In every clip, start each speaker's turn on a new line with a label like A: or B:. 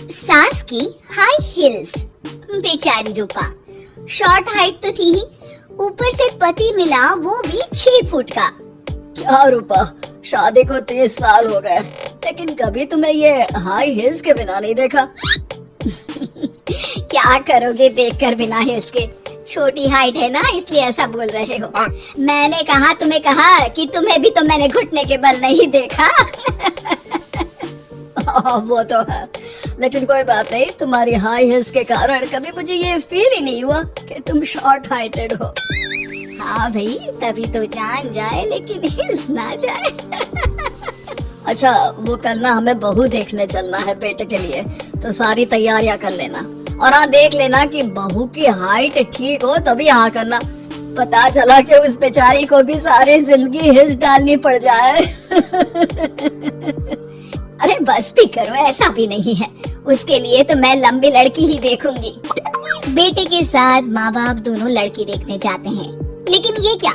A: सास की high heels. बेचारी रूपा, शॉर्ट हाइट तो थी ही, ऊपर से पति मिला वो भी 6 फुट का।
B: क्या रूपा, शादी को 30 साल हो गए, लेकिन कभी तुम्हें ये हाई हील्स के बिना नहीं देखा।
A: क्या करोगे देखकर बिना हील्स के? छोटी हाइट है ना, इसलिए ऐसा बोल रहे हो। मैंने कहा तुम्हें कहा कि तुम्हें भी तो मैंने घुटने के बल नहीं देखा।
B: वो तो है, लेकिन कोई बात नहीं, तुम्हारी हाई हील्स के कारण कभी मुझे ये फील ही नहीं हुआ कि तुम शॉर्ट हाइटेड हो।
A: हाँ भाई, तभी तो जान जाए लेकिन हिल्स ना जाए।
B: अच्छा, वो कल ना हमें बहू देखने चलना है बेटे के लिए, तो सारी तैयारियां कर लेना। और हाँ, देख लेना कि बहू की हाइट ठीक हो तभी हाँ करना। पता चला कि उस बेचारी को भी सारी जिंदगी हिल्स डालनी पड़ जाए।
A: अरे बस भी करो, ऐसा भी नहीं है। उसके लिए तो मैं लंबी लड़की ही देखूंगी। बेटे के साथ माँ बाप दोनों लड़की देखने जाते हैं, लेकिन ये क्या,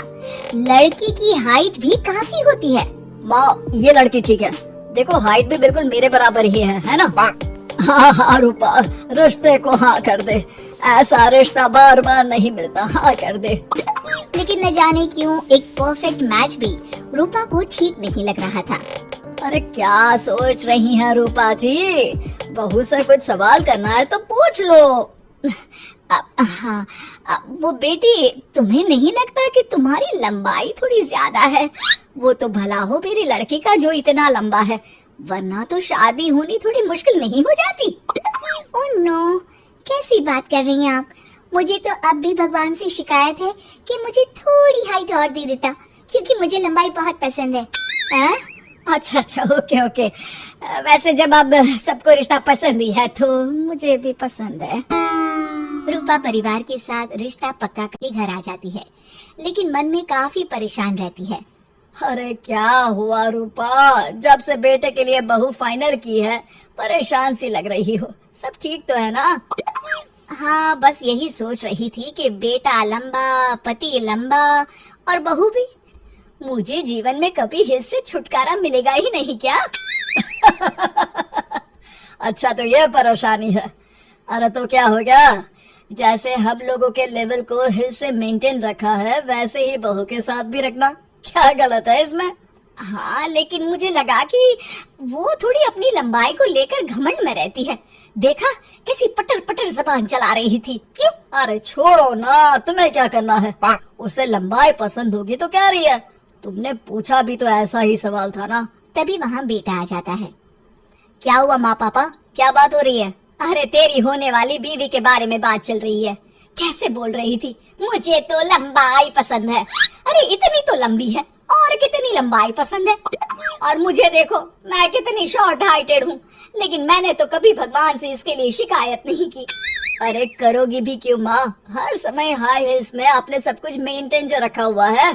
A: लड़की की हाइट भी काफी होती है।
B: माँ, ये लड़की ठीक है, देखो हाइट भी बिल्कुल मेरे बराबर ही है ना? हाँ हाँ रूपा, रिश्ते को हाँ कर दे, ऐसा रिश्ता बार बार नहीं मिलता, हाँ कर दे।
A: लेकिन न जाने क्यों एक परफेक्ट मैच भी रूपा को ठीक नहीं लग रहा था।
B: अरे क्या सोच रही हैं रूपा जी, बहू से कुछ सवाल करना है तो पूछ लो।
A: हाँ, वो बेटी, तुम्हें नहीं लगता कि तुम्हारी लंबाई थोड़ी ज्यादा है? वो तो भला हो मेरी लड़की का जो इतना लंबा है, वरना तो शादी होनी थोड़ी मुश्किल नहीं हो जाती। ओह नो, कैसी बात कर रही हैं आप? मुझे तो अब भी भगवान से शिकायत है कि मुझे थोड़ी हाइट और दे देता, क्योंकि मुझे लंबाई बहुत पसंद है।
B: अच्छा, ओके। वैसे जब अब सबको रिश्ता पसंद ही है तो मुझे भी पसंद है।
A: रूपा परिवार के साथ रिश्ता पक्का करके घर आ जाती है, लेकिन मन में काफी परेशान रहती है।
B: अरे क्या हुआ रूपा, जब से बेटे के लिए बहू फाइनल की है परेशान सी लग रही हो, सब ठीक तो है ना?
A: हाँ, बस यही सोच रही थी कि बेटा लंबा, पति लंबा और बहू भी। मुझे जीवन में कभी हिल्स से छुटकारा मिलेगा ही नहीं क्या?
B: अच्छा, तो ये परेशानी है। अरे तो क्या हो गया, जैसे हम लोगों के लेवल को हिल्स से मेंटेन रखा है, वैसे ही बहू के साथ भी रखना। क्या गलत है इसमें?
A: हाँ, लेकिन मुझे लगा कि वो थोड़ी अपनी लंबाई को लेकर घमंड में रहती है। देखा कैसी पटर पटर जबान चला रही थी। क्यों?
B: अरे छोड़ो ना, तुम्हें क्या करना है? उसे लंबाई पसंद होगी तो क्या रही है, तुमने पूछा भी तो ऐसा ही सवाल था ना।
A: तभी वहाँ बेटा आ जाता है। क्या हुआ माँ पापा, क्या बात हो रही है? अरे तेरी होने वाली बीवी के बारे में बात चल रही है। कैसे बोल रही थी, मुझे तो लंबाई पसंद है। अरे इतनी तो लंबी है, और कितनी लंबाई पसंद है? और मुझे देखो, मैं कितनी शॉर्ट हाइटेड हूँ, लेकिन मैंने तो कभी भगवान से इसके लिए शिकायत नहीं की।
B: अरे करोगी भी क्यों माँ, हर समय हाई हील्स में आपने सब कुछ मेंटेन जो रखा हुआ है।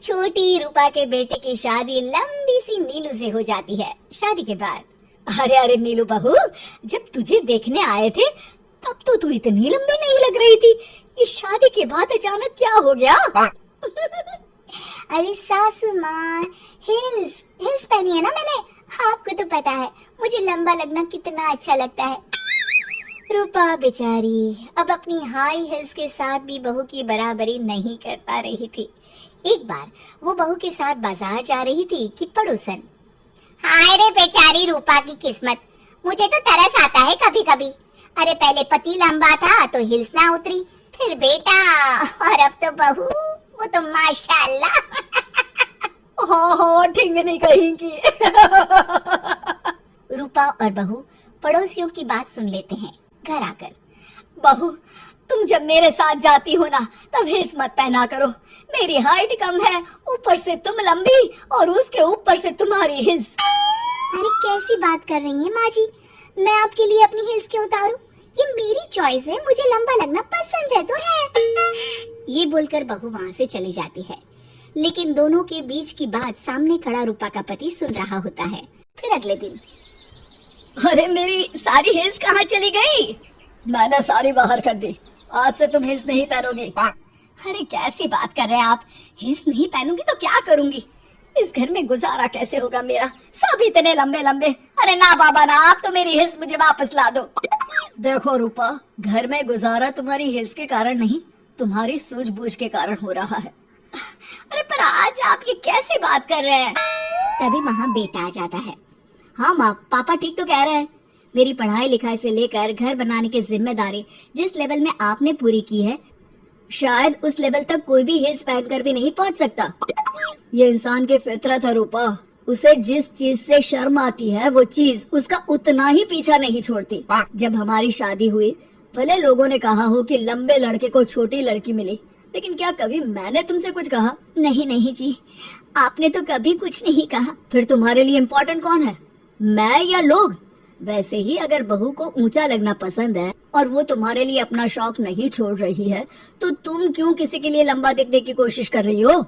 A: छोटी रूपा के बेटे की शादी लंबी सी नीलू से हो जाती है शादी के बाद।
B: अरे नीलू बहू, जब तुझे देखने आए थे तब तो तू इतनी लंबी नहीं लग रही थी, ये शादी के बाद अचानक क्या हो गया?
A: अरे सासू माँ, हिल्स पहनी है ना मैंने, आपको तो पता है मुझे लंबा लगना कितना अच्छा लगता है। रूपा बेचारी अब अपनी हाई हिल्स के साथ भी बहू की बराबरी नहीं कर पा रही थी। एक बार वो बहू के साथ बाजार जा रही थी कि पड़ोसन, हाय रे बेचारी रूपा की किस्मत, मुझे तो तरस आता है कभी कभी। अरे पहले पति लंबा था तो हिल्स ना उतरी, फिर बेटा, और अब तो बहू, वो तो माशाल्लाह।
B: हाँ, ठीक नहीं कहेंगी।
A: रूपा और बहू पड़ोसियों की बात सुन लेते हैं घर आकर।
B: बहू, तुम जब मेरे साथ जाती हो ना, तब हिल्स मत पहना करो, मेरी हाइट कम है, ऊपर से तुम लंबी और उसके ऊपर से तुम्हारी हिल्स।
A: अरे कैसी बात कर रही हैं माँ जी, मैं आपके लिए अपनी हिल्स क्यों उतारूं? ये मेरी चॉइस है, मुझे लंबा लगना पसंद है तो है। ये बोलकर बहू वहाँ से चली जाती है, लेकिन दोनों के बीच की बात सामने खड़ा रूपा का पति सुन रहा होता है। फिर अगले दिन,
B: अरे मेरी सारी हिल्स कहाँ चली गई? मैंने सारी बाहर कर दी, आज से तुम हिल्स नहीं पहनोगी।
A: अरे कैसी बात कर रहे हैं आप, हिल्स नहीं पहनूंगी तो क्या करूंगी?
B: इस घर में गुजारा कैसे होगा मेरा, सब इतने लंबे लंबे। अरे ना बाबा ना, आप तो मेरी हिल्स मुझे वापस ला दो। देखो रूपा, घर में गुजारा तुम्हारी हिल्स के कारण नहीं, तुम्हारी सूझबूझ के कारण हो रहा है।
A: अरे पर आज आप ये कैसी बात कर रहे हैं? तभी वहाँ बेटा आ जाता है।
B: हाँ माँ, पापा ठीक तो कह रहे हैं। मेरी पढ़ाई लिखाई से लेकर घर बनाने की जिम्मेदारी जिस लेवल में आपने पूरी की है, शायद उस लेवल तक कोई भी हिल्स पहनकर भी नहीं पहुंच सकता। ये इंसान की फितरत है रूपा, उसे जिस चीज से शर्म आती है वो चीज उसका उतना ही पीछा नहीं छोड़ती। जब हमारी शादी हुई, भले लोगों ने कहा हो कि लंबे लड़के को छोटी लड़की मिली, लेकिन क्या कभी मैंने तुमसे कुछ कहा?
A: नहीं नहीं जी, आपने तो कभी कुछ नहीं कहा।
B: फिर तुम्हारे लिए इम्पोर्टेंट कौन है, मैं या लोग? वैसे ही अगर बहू को ऊंचा लगना पसंद है और वो तुम्हारे लिए अपना शौक नहीं छोड़ रही है, तो तुम क्यों किसी के लिए लंबा दिखने की कोशिश कर रही हो?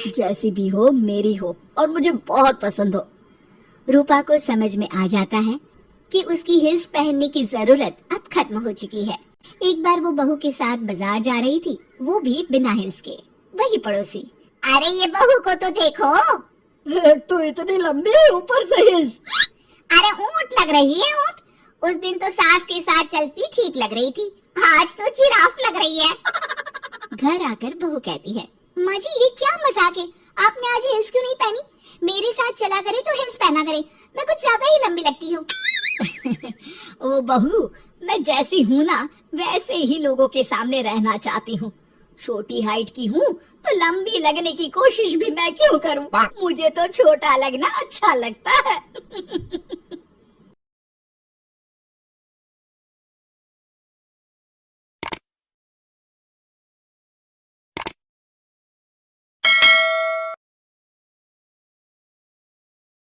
B: जैसी भी हो, मेरी हो और मुझे बहुत पसंद हो।
A: रूपा को समझ में आ जाता है कि उसकी हिल्स पहनने की जरूरत अब खत्म हो चुकी है। एक बार वो बहू के साथ बाजार जा रही थी, वो भी बिना हिल्स के। वही पड़ोसी, अरे ये बहू को तो देखो,
B: एक तो इतनी लंबी है, ऊपर से हिल्स।
A: अरे ऊंट लग रही है ऊंट। उस दिन तो सास के साथ चलती ठीक लग रही थी, आज तो जिराफ लग रही है। घर आकर बहू कहती है, माँ जी ये क्या मजाक है, आपने आज हिल्स क्यों नहीं पहनी? मेरे साथ चला करे तो हिल्स पहना करे, मैं कुछ ज्यादा ही लंबी लगती हूँ।
B: ओ बहू, मैं जैसी हूँ ना वैसे ही लोगों के सामने रहना चाहती हूँ। छोटी हाइट की हूँ तो लंबी लगने की कोशिश भी मैं क्यों करूँ? मुझे तो छोटा लगना अच्छा लगता है।